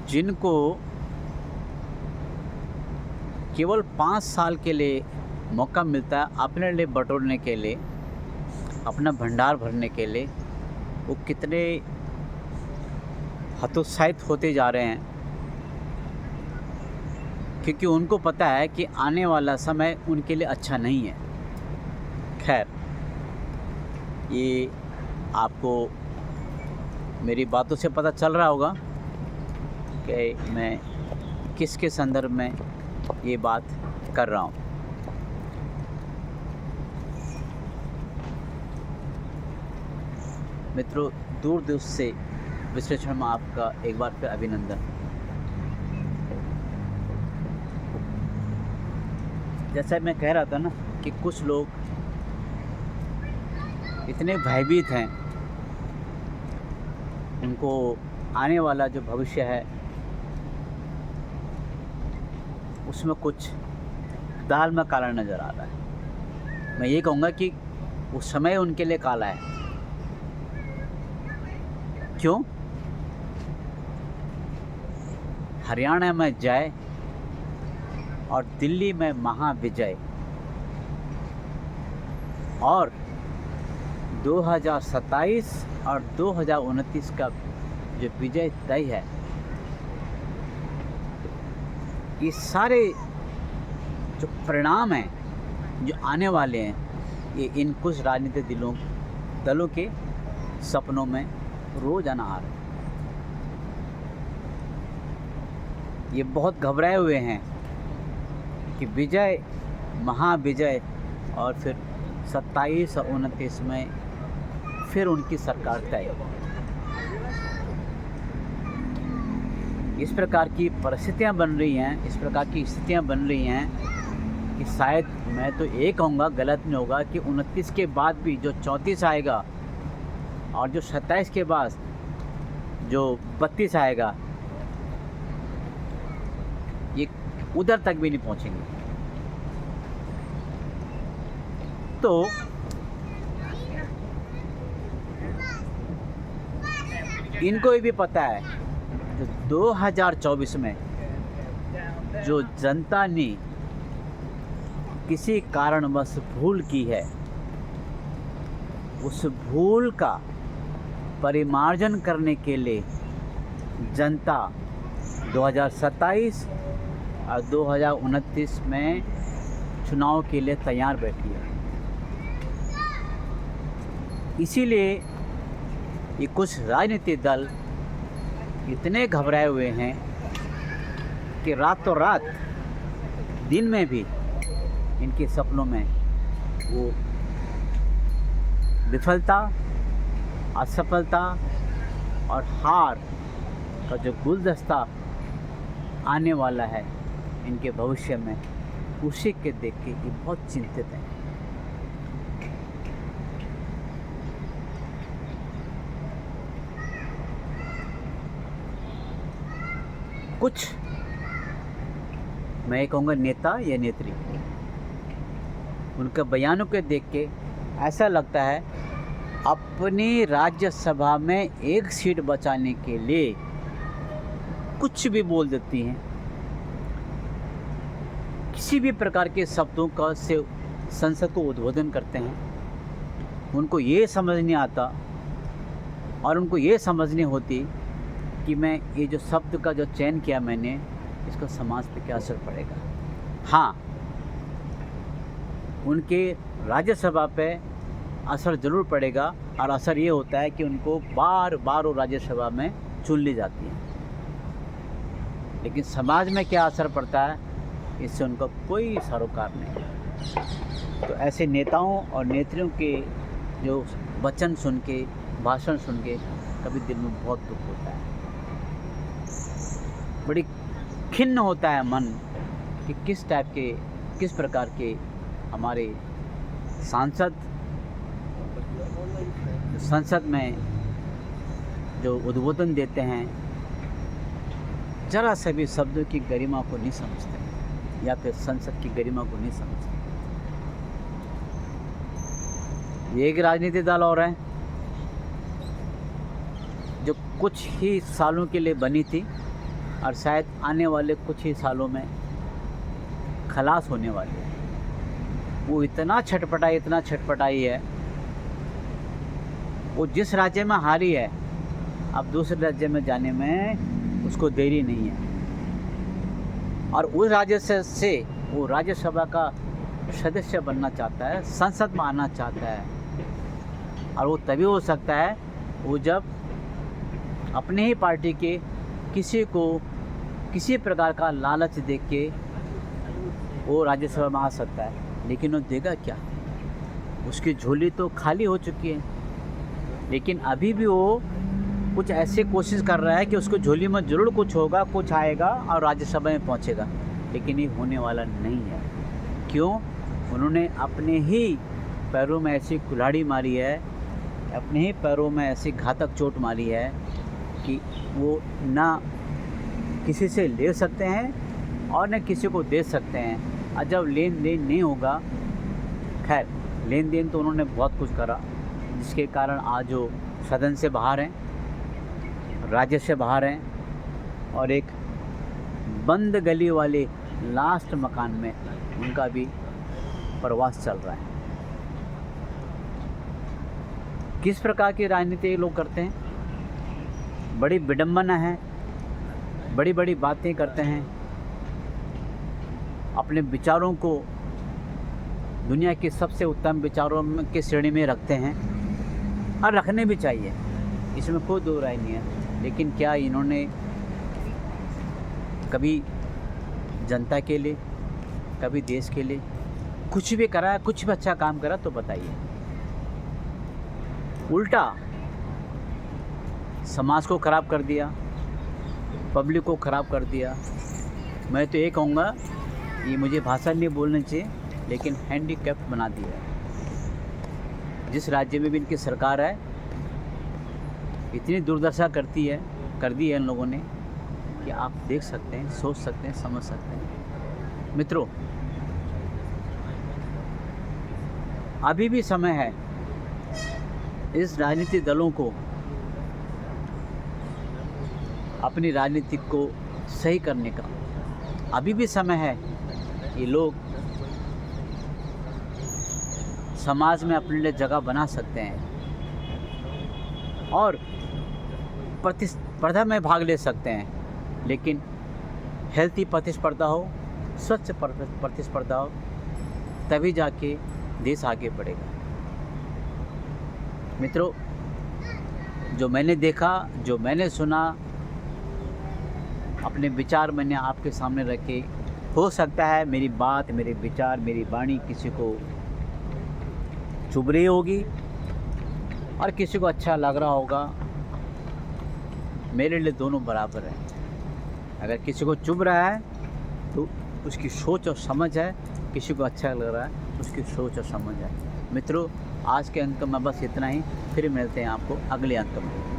जिनको केवल 5 साल के लिए मौका मिलता है अपने लिए बटोरने के लिए, अपना भंडार भरने के लिए, वो कितने हतोत्साहित होते जा रहे हैं, क्योंकि उनको पता है कि आने वाला समय उनके लिए अच्छा नहीं है। खैर, ये आपको मेरी बातों से पता चल रहा होगा कि मैं किसके संदर्भ में ये बात कर रहा हूँ। मित्रों, दूरदर्शी से विश्लेषण में आपका एक बार फिर अभिनंदन। जैसा मैं कह रहा था ना कि कुछ लोग इतने भयभीत हैं, उनको आने वाला जो भविष्य है उसमें कुछ दाल में काला नज़र आ रहा है। मैं ये कहूँगा कि वो समय उनके लिए काला है। क्यों? हरियाणा में जय और दिल्ली में महाविजय, और 2027 और 2029 का जो विजय तय है, ये सारे जो परिणाम हैं जो आने वाले हैं, ये इन कुछ राजनीतिक दलों के सपनों में रोज़ाना आ रहे हैं। ये बहुत घबराए हुए हैं कि विजय, महाविजय, और फिर 27 और 29 में फिर उनकी सरकार तय। इस प्रकार की परिस्थितियां बन रही हैं, इस प्रकार की स्थितियां बन रही हैं कि शायद, मैं तो ये कहूँगा, गलत नहीं होगा कि 29 के बाद भी जो 34 आएगा और जो 27 के बाद जो 32 आएगा, ये उधर तक भी नहीं पहुँचेंगे। तो इनको ये भी पता है 2024 में जो जनता ने किसी कारणवश भूल की है, उस भूल का परिमार्जन करने के लिए जनता 2027 और 2029 में चुनाव के लिए तैयार बैठी है। इसीलिए ये कुछ राजनीतिक दल इतने घबराए हुए हैं कि रातों रात, दिन में भी इनके सपनों में वो विफलता, असफलता और हार का जो गुलदस्ता आने वाला है इनके भविष्य में, उसी के देख के ये बहुत चिंतित हैं। कुछ, मैं कहूँगा, नेता या नेत्री, उनके बयानों के देख के ऐसा लगता है अपनी राज्यसभा में एक सीट बचाने के लिए कुछ भी बोल देती हैं। किसी भी प्रकार के शब्दों का से संसद को उद्बोधन करते हैं। उनको ये समझ नहीं आता और उनको ये समझ नहीं होती कि मैं ये जो शब्द का जो चयन किया मैंने, इसका समाज पे क्या असर पड़ेगा। हाँ, उनके राज्यसभा पे असर ज़रूर पड़ेगा, और असर ये होता है कि उनको बार बार वो राज्यसभा में चुन ली जाती है। लेकिन समाज में क्या असर पड़ता है, इससे उनका कोई सरोकार नहीं। तो ऐसे नेताओं और नेत्रियों के जो वचन सुन के, भाषण सुन के, कभी दिल में बहुत दुख होता है, बड़ी खिन्न होता है मन कि किस प्रकार के हमारे सांसद संसद में जो उद्बोधन देते हैं, जरा से भी शब्दों की गरिमा को नहीं समझते, या फिर संसद की गरिमा को नहीं समझते। ये एक राजनीतिक दल और है जो कुछ ही सालों के लिए बनी थी, और शायद आने वाले कुछ ही सालों में खलास होने वाली है। वो इतना छटपटाई है, वो जिस राज्य में हारी है अब दूसरे राज्य में जाने में उसको देरी नहीं है, और उस राज्य से वो राज्यसभा का सदस्य बनना चाहता है, संसद में आना चाहता है। और वो तभी हो सकता है वो जब अपने ही पार्टी के किसी को किसी प्रकार का लालच देख के वो राज्यसभा में आ सकता है। लेकिन वो देगा क्या? उसकी झोली तो खाली हो चुकी है। लेकिन अभी भी वो कुछ ऐसे कोशिश कर रहा है कि उसको झोली में ज़रूर कुछ होगा, कुछ आएगा और राज्यसभा में पहुंचेगा। लेकिन ये होने वाला नहीं है। क्यों? उन्होंने अपने ही पैरों में ऐसी कुल्हाड़ी मारी है, अपने ही पैरों में ऐसी घातक चोट मारी है कि वो ना किसी से ले सकते हैं और न किसी को दे सकते हैं। और जब लेन देन नहीं होगा, खैर लेन देन तो उन्होंने बहुत कुछ करा, जिसके कारण आज वो सदन से बाहर हैं, राज्य से बाहर हैं, और एक बंद गली वाले लास्ट मकान में उनका भी प्रवास चल रहा है। किस प्रकार की राजनीति लोग करते हैं? बड़ी विडंबना है, बड़ी बड़ी बातें करते हैं, अपने विचारों को दुनिया के सबसे उत्तम विचारों की श्रेणी में रखते हैं, और रखने भी चाहिए, इसमें कोई दो राय नहीं है। लेकिन क्या इन्होंने कभी जनता के लिए, कभी देश के लिए कुछ भी करा, कुछ भी अच्छा काम करा तो बताइए? उल्टा समाज को ख़राब कर दिया, पब्लिक को ख़राब कर दिया। मैं तो ये कहूँगा, ये मुझे भाषा नहीं बोलनी चाहिए, लेकिन हैंडीकैप्ट बना दिया। जिस राज्य में भी इनकी सरकार है, इतनी दुर्दशा कर दी है इन लोगों ने कि आप देख सकते हैं, सोच सकते हैं, समझ सकते हैं। मित्रों, अभी भी समय है इस राजनीतिक दलों को अपनी राजनीति को सही करने का। अभी भी समय है, ये लोग समाज में अपने लिए जगह बना सकते हैं और प्रतिस्पर्धा में भाग ले सकते हैं। लेकिन हेल्थी प्रतिस्पर्धा हो, स्वच्छ प्रतिस्पर्धा हो, तभी जाके देश आगे बढ़ेगा। मित्रों, जो मैंने देखा, जो मैंने सुना, अपने विचार मैंने आपके सामने रखे। हो सकता है मेरी बात, मेरे विचार, मेरी वाणी किसी को चुभ रही होगी और किसी को अच्छा लग रहा होगा। मेरे लिए दोनों बराबर हैं। अगर किसी को चुभ रहा है तो उसकी सोच और समझ है, किसी को अच्छा लग रहा है उसकी सोच और समझ है। मित्रों, आज के अंक में बस इतना ही। फिर मिलते हैं आपको अगले अंक में।